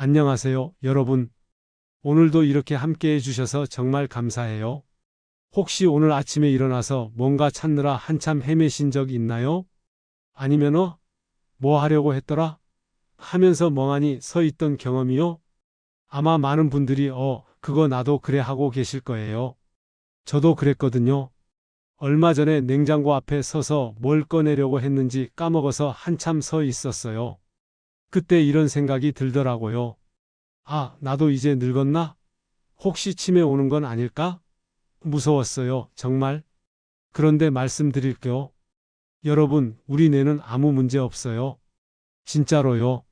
안녕하세요, 여러분. 오늘도 이렇게 함께 해주셔서 정말 감사해요. 혹시 오늘 아침에 일어나서 뭔가 찾느라 한참 헤매신 적 있나요? 아니면 뭐 하려고 했더라? 하면서 멍하니 서 있던 경험이요? 아마 많은 분들이 그거 나도 그래 하고 계실 거예요. 저도 그랬거든요. 얼마 전에 냉장고 앞에 서서 뭘 꺼내려고 했는지 까먹어서 한참 서 있었어요. 그때 이런 생각이 들더라고요. 아, 나도 이제 늙었나? 혹시 치매 오는 건 아닐까? 무서웠어요, 정말. 그런데 말씀드릴게요. 여러분, 우리 뇌는 아무 문제 없어요. 진짜로요.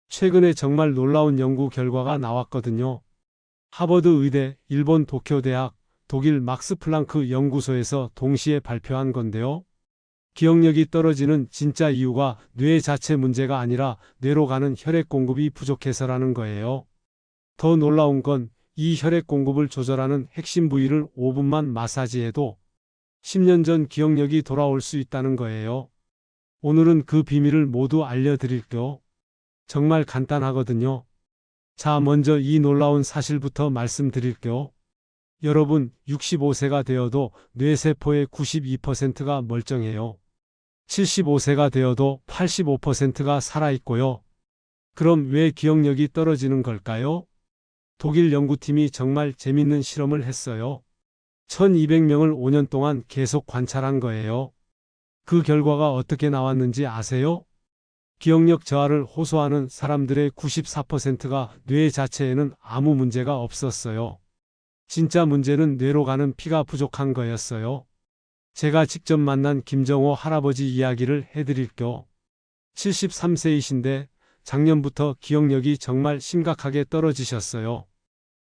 최근에 정말 놀라운 연구 결과가 나왔거든요. 하버드 의대, 일본 도쿄대학, 독일 막스 플랑크 연구소에서 동시에 발표한 건데요. 기억력이 떨어지는 진짜 이유가 뇌 자체 문제가 아니라 뇌로 가는 혈액 공급이 부족해서라는 거예요. 더 놀라운 건 이 혈액 공급을 조절하는 핵심 부위를 5분만 마사지해도 10년 전 기억력이 돌아올 수 있다는 거예요. 오늘은 그 비밀을 모두 알려드릴게요. 정말 간단하거든요. 자, 먼저 이 놀라운 사실부터 말씀드릴게요. 여러분, 65세가 되어도 뇌세포의 92%가 멀쩡해요. 75세가 되어도 85%가 살아있고요. 그럼 왜 기억력이 떨어지는 걸까요? 독일 연구팀이 정말 재밌는 실험을 했어요. 1200명을 5년 동안 계속 관찰한 거예요. 그 결과가 어떻게 나왔는지 아세요? 기억력 저하를 호소하는 사람들의 94%가 뇌 자체에는 아무 문제가 없었어요. 진짜 문제는 뇌로 가는 피가 부족한 거였어요. 제가 직접 만난 김정호 할아버지 이야기를 해드릴게요. 73세이신데 작년부터 기억력이 정말 심각하게 떨어지셨어요.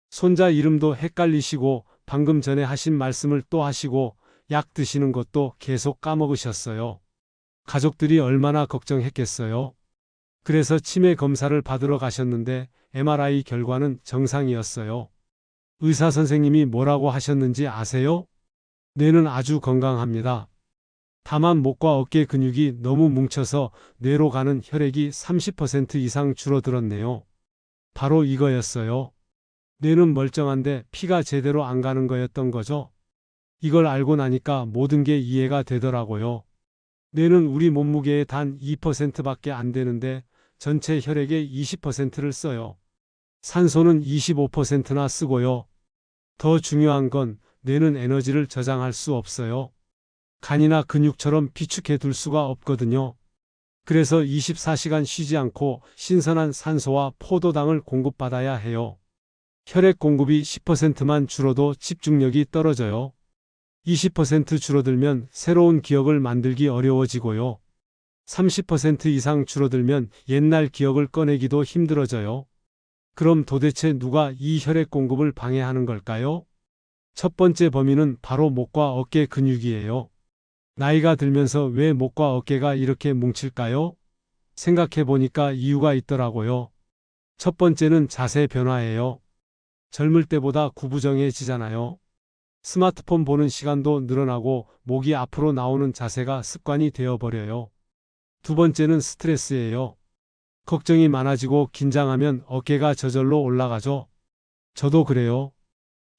손자 이름도 헷갈리시고 방금 전에 하신 말씀을 또 하시고 약 드시는 것도 계속 까먹으셨어요. 가족들이 얼마나 걱정했겠어요. 그래서 치매 검사를 받으러 가셨는데 MRI 결과는 정상이었어요. 의사 선생님이 뭐라고 하셨는지 아세요? 뇌는 아주 건강합니다. 다만 목과 어깨 근육이 너무 뭉쳐서 뇌로 가는 혈액이 30% 이상 줄어들었네요. 바로 이거였어요. 뇌는 멀쩡한데 피가 제대로 안 가는 거였던 거죠. 이걸 알고 나니까 모든 게 이해가 되더라고요. 뇌는 우리 몸무게의 단 2%밖에 안 되는데 전체 혈액의 20%를 써요. 산소는 25%나 쓰고요. 더 중요한 건 뇌는 에너지를 저장할 수 없어요. 간이나 근육처럼 비축해 둘 수가 없거든요. 그래서 24시간 쉬지 않고 신선한 산소와 포도당을 공급받아야 해요. 혈액 공급이 10%만 줄어도 집중력이 떨어져요. 20% 줄어들면 새로운 기억을 만들기 어려워지고요. 30% 이상 줄어들면 옛날 기억을 꺼내기도 힘들어져요. 그럼 도대체 누가 이 혈액 공급을 방해하는 걸까요? 첫 번째 범인은 바로 목과 어깨 근육이에요. 나이가 들면서 왜 목과 어깨가 이렇게 뭉칠까요? 생각해 보니까 이유가 있더라고요. 첫 번째는 자세 변화예요. 젊을 때보다 구부정해지잖아요. 스마트폰 보는 시간도 늘어나고 목이 앞으로 나오는 자세가 습관이 되어버려요. 두 번째는 스트레스예요. 걱정이 많아지고 긴장하면 어깨가 저절로 올라가죠. 저도 그래요.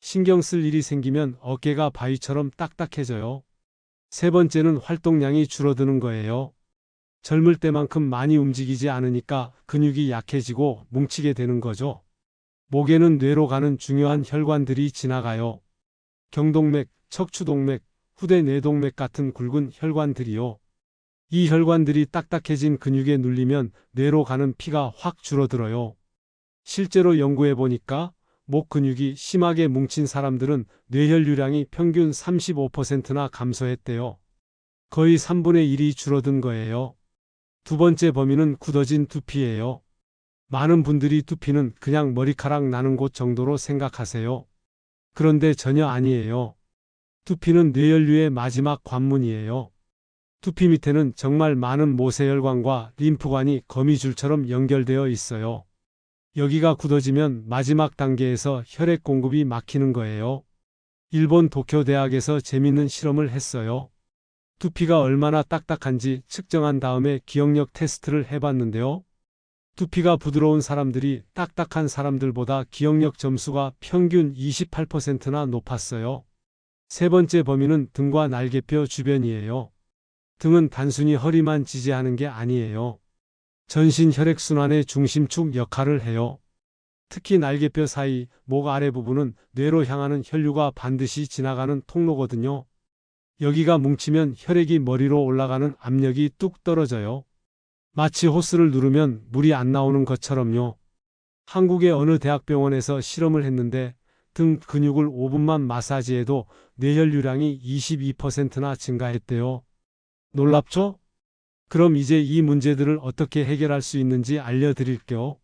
신경 쓸 일이 생기면 어깨가 바위처럼 딱딱해져요. 세 번째는 활동량이 줄어드는 거예요. 젊을 때만큼 많이 움직이지 않으니까 근육이 약해지고 뭉치게 되는 거죠. 목에는 뇌로 가는 중요한 혈관들이 지나가요. 경동맥, 척추동맥, 후대뇌동맥 같은 굵은 혈관들이요. 이 혈관들이 딱딱해진 근육에 눌리면 뇌로 가는 피가 확 줄어들어요. 실제로 연구해 보니까 목 근육이 심하게 뭉친 사람들은 뇌혈류량이 평균 35%나 감소했대요. 거의 3분의 1이 줄어든 거예요. 두 번째 범인은 굳어진 두피예요. 많은 분들이 두피는 그냥 머리카락 나는 곳 정도로 생각하세요. 그런데 전혀 아니에요. 두피는 뇌혈류의 마지막 관문이에요. 두피 밑에는 정말 많은 모세혈관과 림프관이 거미줄처럼 연결되어 있어요. 여기가 굳어지면 마지막 단계에서 혈액 공급이 막히는 거예요. 일본 도쿄대학에서 재밌는 실험을 했어요. 두피가 얼마나 딱딱한지 측정한 다음에 기억력 테스트를 해봤는데요. 두피가 부드러운 사람들이 딱딱한 사람들보다 기억력 점수가 평균 28%나 높았어요. 세 번째 범위는 등과 날개뼈 주변이에요. 등은 단순히 허리만 지지하는 게 아니에요. 전신 혈액순환의 중심축 역할을 해요. 특히 날개뼈 사이, 목 아래 부분은 뇌로 향하는 혈류가 반드시 지나가는 통로거든요. 여기가 뭉치면 혈액이 머리로 올라가는 압력이 뚝 떨어져요. 마치 호스를 누르면 물이 안 나오는 것처럼요. 한국의 어느 대학병원에서 실험을 했는데 등 근육을 5분만 마사지해도 뇌혈류량이 22%나 증가했대요. 놀랍죠? 그럼 이제 이 문제들을 어떻게 해결할 수 있는지 알려드릴게요.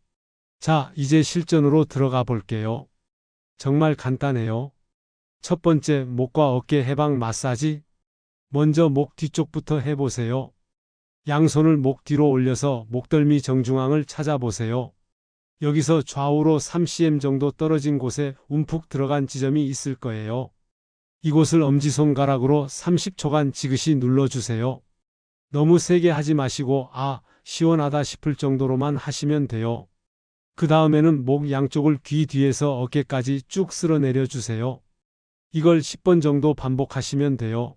자, 이제 실전으로 들어가 볼게요. 정말 간단해요. 첫 번째, 목과 어깨 해방 마사지. 먼저 목 뒤쪽부터 해보세요. 양손을 목 뒤로 올려서 목덜미 정중앙을 찾아보세요. 여기서 좌우로 3cm 정도 떨어진 곳에 움푹 들어간 지점이 있을 거예요. 이곳을 엄지손가락으로 30초간 지그시 눌러주세요. 너무 세게 하지 마시고 시원하다 싶을 정도로만 하시면 돼요. 그 다음에는 목 양쪽을 귀 뒤에서 어깨까지 쭉 쓸어내려 주세요. 이걸 10번 정도 반복하시면 돼요.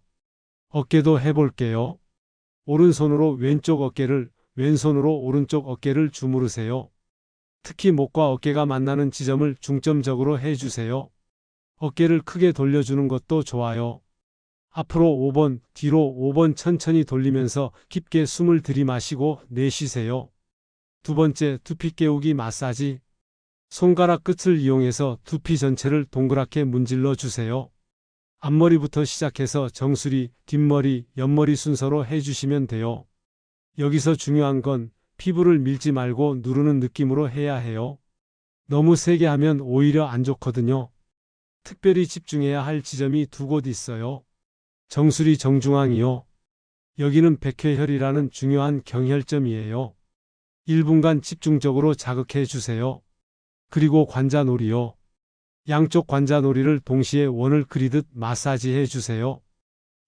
어깨도 해볼게요. 오른손으로 왼쪽 어깨를, 왼손으로 오른쪽 어깨를 주무르세요. 특히 목과 어깨가 만나는 지점을 중점적으로 해주세요. 어깨를 크게 돌려주는 것도 좋아요. 앞으로 5번, 뒤로 5번 천천히 돌리면서 깊게 숨을 들이마시고 내쉬세요. 두 번째, 두피 깨우기 마사지. 손가락 끝을 이용해서 두피 전체를 동그랗게 문질러 주세요. 앞머리부터 시작해서 정수리, 뒷머리, 옆머리 순서로 해주시면 돼요. 여기서 중요한 건 피부를 밀지 말고 누르는 느낌으로 해야 해요. 너무 세게 하면 오히려 안 좋거든요. 특별히 집중해야 할 지점이 두 곳 있어요. 정수리 정중앙이요. 여기는 백회혈이라는 중요한 경혈점이에요. 1분간 집중적으로 자극해 주세요. 그리고 관자놀이요. 양쪽 관자놀이를 동시에 원을 그리듯 마사지해 주세요.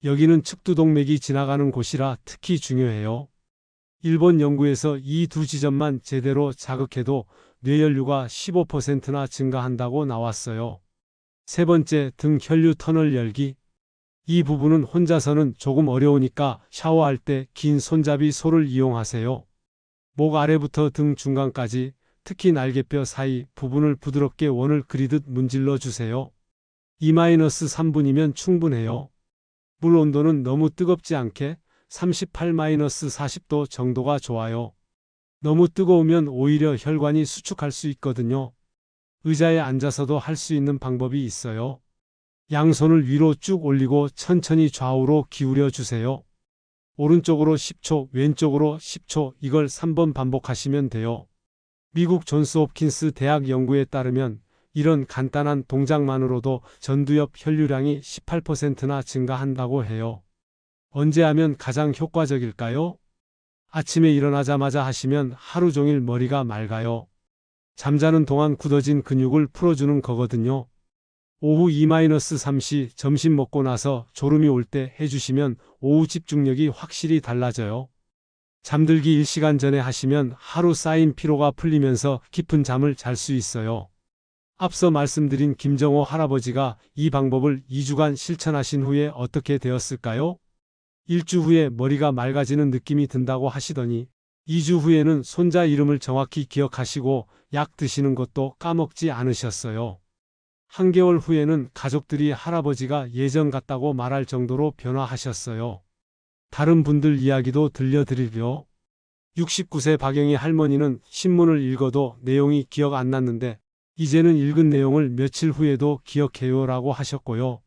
여기는 측두동맥이 지나가는 곳이라 특히 중요해요. 일본 연구에서 이 두 지점만 제대로 자극해도 뇌혈류가 15%나 증가한다고 나왔어요. 세 번째, 등 혈류 터널 열기. 이 부분은 혼자서는 조금 어려우니까 샤워할 때 긴 손잡이 소를 이용하세요. 목 아래부터 등 중간까지, 특히 날개뼈 사이 부분을 부드럽게 원을 그리듯 문질러 주세요. 2-3분이면 충분해요. 물 온도는 너무 뜨겁지 않게 38-40도 정도가 좋아요. 너무 뜨거우면 오히려 혈관이 수축할 수 있거든요. 의자에 앉아서도 할 수 있는 방법이 있어요. 양손을 위로 쭉 올리고 천천히 좌우로 기울여 주세요. 오른쪽으로 10초, 왼쪽으로 10초, 이걸 3번 반복하시면 돼요. 미국 존스 홉킨스 대학 연구에 따르면 이런 간단한 동작만으로도 전두엽 혈류량이 18%나 증가한다고 해요. 언제 하면 가장 효과적일까요? 아침에 일어나자마자 하시면 하루 종일 머리가 맑아요. 잠자는 동안 굳어진 근육을 풀어주는 거거든요. 오후 2-3시 점심 먹고 나서 졸음이 올 때 해주시면 오후 집중력이 확실히 달라져요. 잠들기 1시간 전에 하시면 하루 쌓인 피로가 풀리면서 깊은 잠을 잘 수 있어요. 앞서 말씀드린 김정호 할아버지가 이 방법을 2주간 실천하신 후에 어떻게 되었을까요? 1주 후에 머리가 맑아지는 느낌이 든다고 하시더니 2주 후에는 손자 이름을 정확히 기억하시고 약 드시는 것도 까먹지 않으셨어요. 한개월 후에는 가족들이 할아버지가 예전 같다고 말할 정도로 변화하셨어요. 다른 분들 이야기도 들려드리려. 69세 박영희 할머니는 신문을 읽어도 내용이 기억 안 났는데 이제는 읽은 내용을 며칠 후에도 기억해요 라고 하셨고요.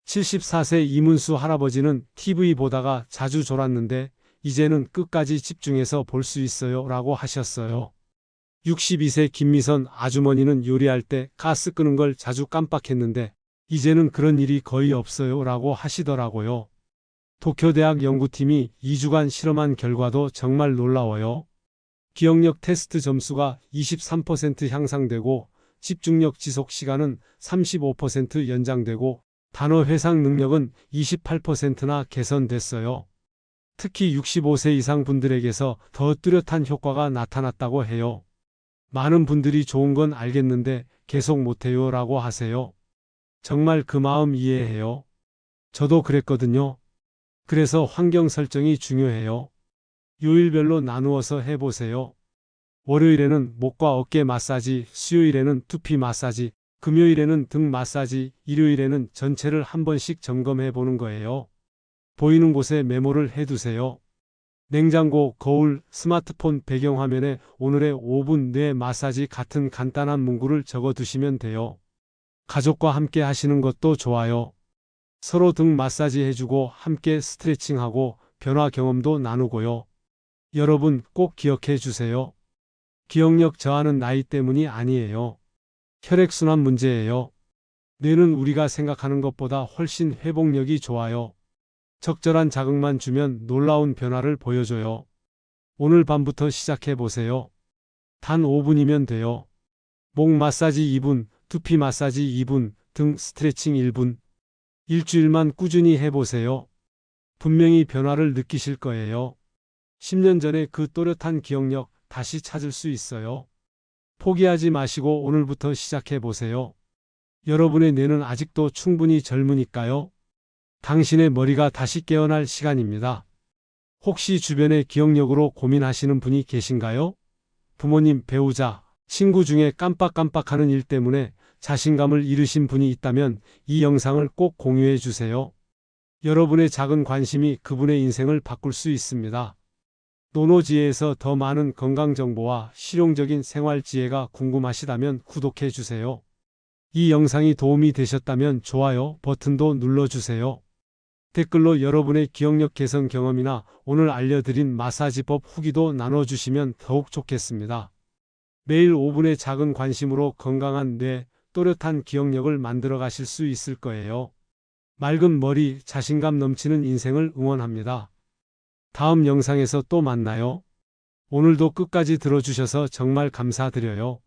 74세 이문수 할아버지는 TV 보다가 자주 졸았는데 이제는 끝까지 집중해서 볼 수 있어요 라고 하셨어요. 62세 김미선 아주머니는 요리할 때 가스 끄는 걸 자주 깜빡했는데 이제는 그런 일이 거의 없어요 라고 하시더라고요. 도쿄대학 연구팀이 2주간 실험한 결과도 정말 놀라워요. 기억력 테스트 점수가 23% 향상되고 집중력 지속 시간은 35% 연장되고 단어 회상 능력은 28%나 개선됐어요. 특히 65세 이상 분들에게서 더 뚜렷한 효과가 나타났다고 해요. 많은 분들이 좋은 건 알겠는데 계속 못해요 라고 하세요. 정말 그 마음 이해해요. 저도 그랬거든요. 그래서 환경 설정이 중요해요. 요일별로 나누어서 해보세요. 월요일에는 목과 어깨 마사지, 수요일에는 두피 마사지, 금요일에는 등 마사지, 일요일에는 전체를 한 번씩 점검해 보는 거예요. 보이는 곳에 메모를 해두세요. 냉장고, 거울, 스마트폰 배경화면에 오늘의 5분 뇌 마사지 같은 간단한 문구를 적어 두시면 돼요. 가족과 함께 하시는 것도 좋아요. 서로 등 마사지 해주고 함께 스트레칭하고 변화 경험도 나누고요. 여러분 꼭 기억해 주세요. 기억력 저하는 나이 때문이 아니에요. 혈액순환 문제예요. 뇌는 우리가 생각하는 것보다 훨씬 회복력이 좋아요. 적절한 자극만 주면 놀라운 변화를 보여줘요. 오늘 밤부터 시작해 보세요. 단 5분이면 돼요. 목 마사지 2분, 두피 마사지 2분, 등 스트레칭 1분. 일주일만 꾸준히 해보세요. 분명히 변화를 느끼실 거예요. 10년 전에 그 또렷한 기억력 다시 찾을 수 있어요. 포기하지 마시고 오늘부터 시작해 보세요. 여러분의 뇌는 아직도 충분히 젊으니까요. 당신의 머리가 다시 깨어날 시간입니다. 혹시 주변에 기억력으로 고민하시는 분이 계신가요? 부모님, 배우자, 친구 중에 깜빡깜빡하는 일 때문에 자신감을 잃으신 분이 있다면 이 영상을 꼭 공유해 주세요. 여러분의 작은 관심이 그분의 인생을 바꿀 수 있습니다. 노노지혜에서 더 많은 건강정보와 실용적인 생활지혜가 궁금하시다면 구독해 주세요. 이 영상이 도움이 되셨다면 좋아요 버튼도 눌러주세요. 댓글로 여러분의 기억력 개선 경험이나 오늘 알려드린 마사지법 후기도 나눠주시면 더욱 좋겠습니다. 매일 5분의 작은 관심으로 건강한 뇌, 또렷한 기억력을 만들어 가실 수 있을 거예요. 맑은 머리, 자신감 넘치는 인생을 응원합니다. 다음 영상에서 또 만나요. 오늘도 끝까지 들어주셔서 정말 감사드려요.